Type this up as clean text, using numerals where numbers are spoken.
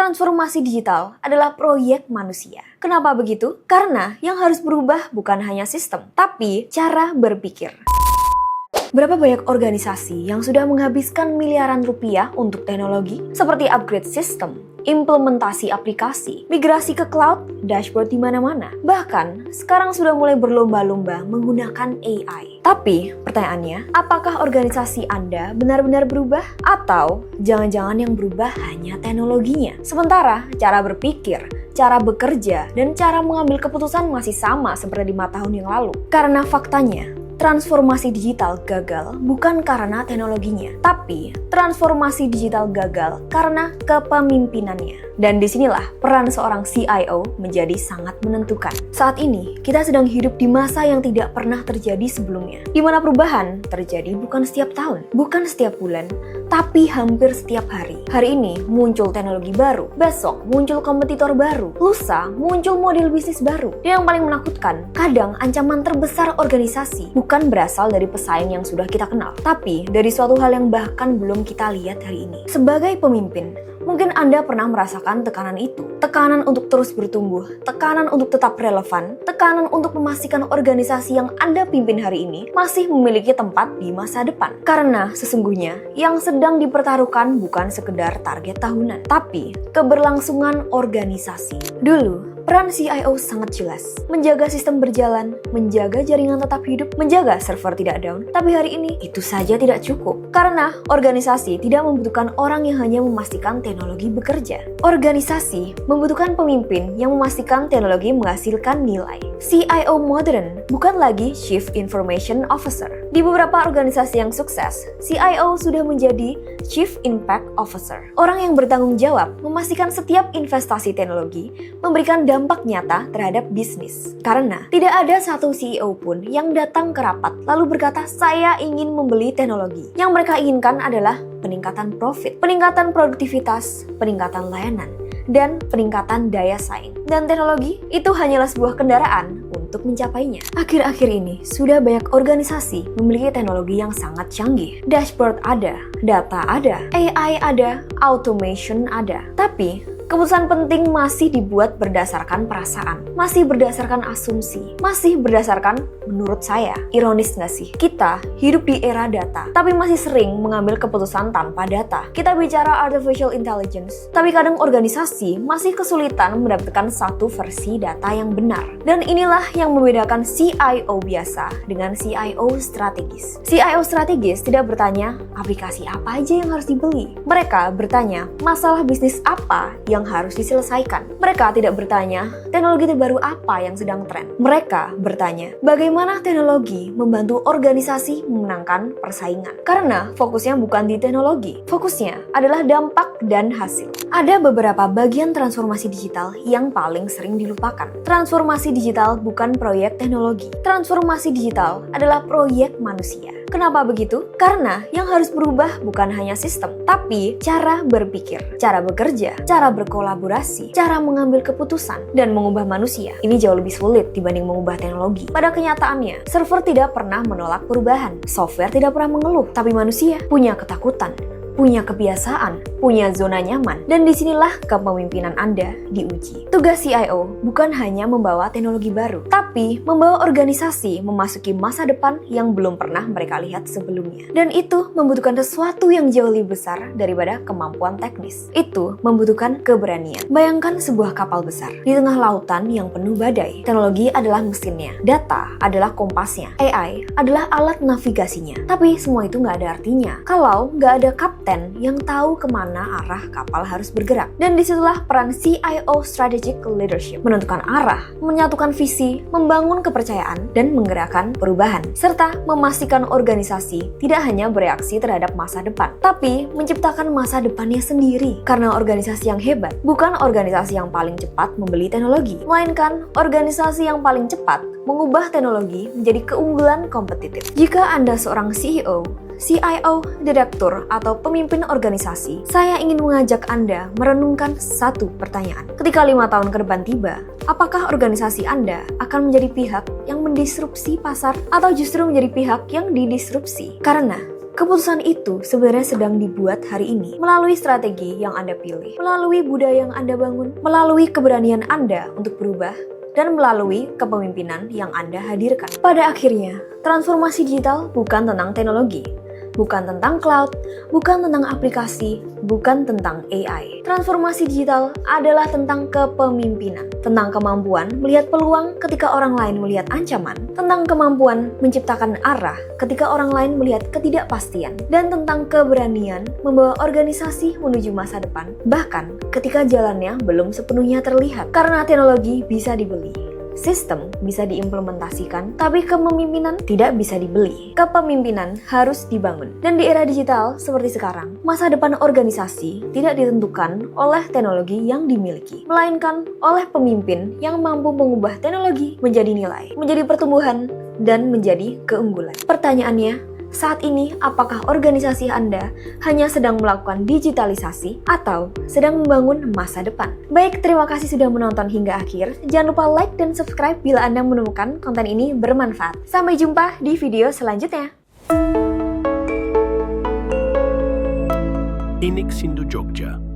Transformasi digital adalah proyek manusia. Kenapa begitu? Karena yang harus berubah bukan hanya sistem, tapi cara berpikir. Berapa banyak organisasi yang sudah menghabiskan miliaran rupiah untuk teknologi seperti upgrade sistem, implementasi aplikasi, migrasi ke cloud, dashboard di mana-mana. Bahkan, sekarang sudah mulai berlomba-lomba menggunakan AI. Tapi, pertanyaannya, apakah organisasi Anda benar-benar berubah? Atau jangan-jangan yang berubah hanya teknologinya? Sementara, cara berpikir, cara bekerja, dan cara mengambil keputusan masih sama seperti 5 tahun yang lalu. Karena faktanya, transformasi digital gagal bukan karena teknologinya, tapi transformasi digital gagal karena kepemimpinannya. Dan disinilah peran seorang CIO menjadi sangat menentukan. Saat ini, kita sedang hidup di masa yang tidak pernah terjadi sebelumnya, di mana perubahan terjadi bukan setiap tahun, bukan setiap bulan, tapi hampir setiap hari. Hari ini muncul teknologi baru, besok muncul kompetitor baru, lusa muncul model bisnis baru. Dan yang paling menakutkan, kadang ancaman terbesar organisasi bukan berasal dari pesaing yang sudah kita kenal, tapi dari suatu hal yang bahkan belum kita lihat hari ini. Sebagai pemimpin, mungkin Anda pernah merasakan tekanan itu. Tekanan untuk terus bertumbuh, tekanan untuk tetap relevan, tekanan untuk memastikan organisasi yang Anda pimpin hari ini masih memiliki tempat di masa depan. Karena sesungguhnya yang sedang dipertaruhkan bukan sekedar target tahunan, tapi keberlangsungan organisasi. Dulu, peran CIO sangat jelas. Menjaga sistem berjalan, menjaga jaringan tetap hidup, menjaga server tidak down. Tapi hari ini, itu saja tidak cukup. Karena organisasi tidak membutuhkan orang yang hanya memastikan teknologi bekerja. Organisasi membutuhkan pemimpin yang memastikan teknologi menghasilkan nilai. CIO modern bukan lagi Chief Information Officer. Di beberapa organisasi yang sukses, CIO sudah menjadi Chief Impact Officer. Orang yang bertanggung jawab memastikan setiap investasi teknologi memberikan dampak nyata terhadap bisnis. Karena tidak ada satu CEO pun yang datang ke rapat lalu berkata, "Saya ingin membeli teknologi." Yang mereka inginkan adalah peningkatan profit, peningkatan produktivitas, peningkatan layanan, dan peningkatan daya saing. Dan teknologi itu hanyalah sebuah kendaraan untuk mencapainya. Akhir-akhir ini, sudah banyak organisasi memiliki teknologi yang sangat canggih. Dashboard ada, data ada, AI ada, automation ada. Tapi, keputusan penting masih dibuat berdasarkan perasaan, masih berdasarkan asumsi, masih berdasarkan menurut saya. Ironis nggak sih? Kita hidup di era data, tapi masih sering mengambil keputusan tanpa data. Kita bicara artificial intelligence, tapi kadang organisasi masih kesulitan mendapatkan satu versi data yang benar. Dan inilah yang membedakan CIO biasa dengan CIO strategis. CIO strategis tidak bertanya, aplikasi apa aja yang harus dibeli. Mereka bertanya, masalah bisnis apa yang harus diselesaikan. Mereka tidak bertanya, teknologi terbaru apa yang sedang tren. Mereka bertanya, bagaimana teknologi membantu organisasi memenangkan persaingan. Karena fokusnya bukan di teknologi, fokusnya adalah dampak dan hasil. Ada beberapa bagian transformasi digital yang paling sering dilupakan. Transformasi digital bukan proyek teknologi. Transformasi digital adalah proyek manusia. Kenapa begitu? Karena yang harus berubah bukan hanya sistem, tapi cara berpikir, cara bekerja, cara berkolaborasi, cara mengambil keputusan, dan mengubah manusia. Ini jauh lebih sulit dibanding mengubah teknologi. Pada kenyataannya, server tidak pernah menolak perubahan, software tidak pernah mengeluh, tapi manusia punya ketakutan, punya kebiasaan, punya zona nyaman, dan disinilah kepemimpinan Anda diuji. Tugas CIO bukan hanya membawa teknologi baru, tapi membawa organisasi memasuki masa depan yang belum pernah mereka lihat sebelumnya. Dan itu membutuhkan sesuatu yang jauh lebih besar daripada kemampuan teknis. Itu membutuhkan keberanian. Bayangkan sebuah kapal besar di tengah lautan yang penuh badai. Teknologi adalah mesinnya, data adalah kompasnya, AI adalah alat navigasinya. Tapi semua itu nggak ada artinya kalau nggak ada kapten yang tahu kemana arah kapal harus bergerak. Dan disitulah peran CIO Strategic Leadership, menentukan arah, menyatukan visi, membangun kepercayaan, dan menggerakkan perubahan, serta memastikan organisasi tidak hanya bereaksi terhadap masa depan, tapi menciptakan masa depannya sendiri. Karena organisasi yang hebat bukan organisasi yang paling cepat membeli teknologi, melainkan organisasi yang paling cepat mengubah teknologi menjadi keunggulan kompetitif. Jika Anda seorang CEO, CIO, direktur, atau pemimpin organisasi, saya ingin mengajak Anda merenungkan satu pertanyaan. Ketika 5 tahun ke depan tiba, apakah organisasi Anda akan menjadi pihak yang mendisrupsi pasar atau justru menjadi pihak yang didisrupsi? Karena Keputusan itu sebenarnya sedang dibuat hari ini melalui strategi yang Anda pilih, melalui budaya yang Anda bangun, melalui keberanian Anda untuk berubah, dan melalui kepemimpinan yang Anda hadirkan. Pada akhirnya, transformasi digital bukan tentang teknologi, bukan tentang cloud, bukan tentang aplikasi, bukan tentang AI. Transformasi digital adalah tentang kepemimpinan, tentang kemampuan melihat peluang ketika orang lain melihat ancaman, tentang kemampuan menciptakan arah ketika orang lain melihat ketidakpastian, dan tentang keberanian membawa organisasi menuju masa depan, bahkan ketika jalannya belum sepenuhnya terlihat. Karena teknologi bisa dibeli, sistem bisa diimplementasikan, tapi kepemimpinan tidak bisa dibeli. Kepemimpinan harus dibangun. Dan di era digital seperti sekarang, masa depan organisasi tidak ditentukan oleh teknologi yang dimiliki, melainkan oleh pemimpin yang mampu mengubah teknologi menjadi nilai, menjadi pertumbuhan, dan menjadi keunggulan. Pertanyaannya, saat ini, apakah organisasi Anda hanya sedang melakukan digitalisasi atau sedang membangun masa depan? Baik, terima kasih sudah menonton hingga akhir. Jangan lupa like dan subscribe bila Anda menemukan konten ini bermanfaat. Sampai jumpa di video selanjutnya. Inik Sindu Jogja.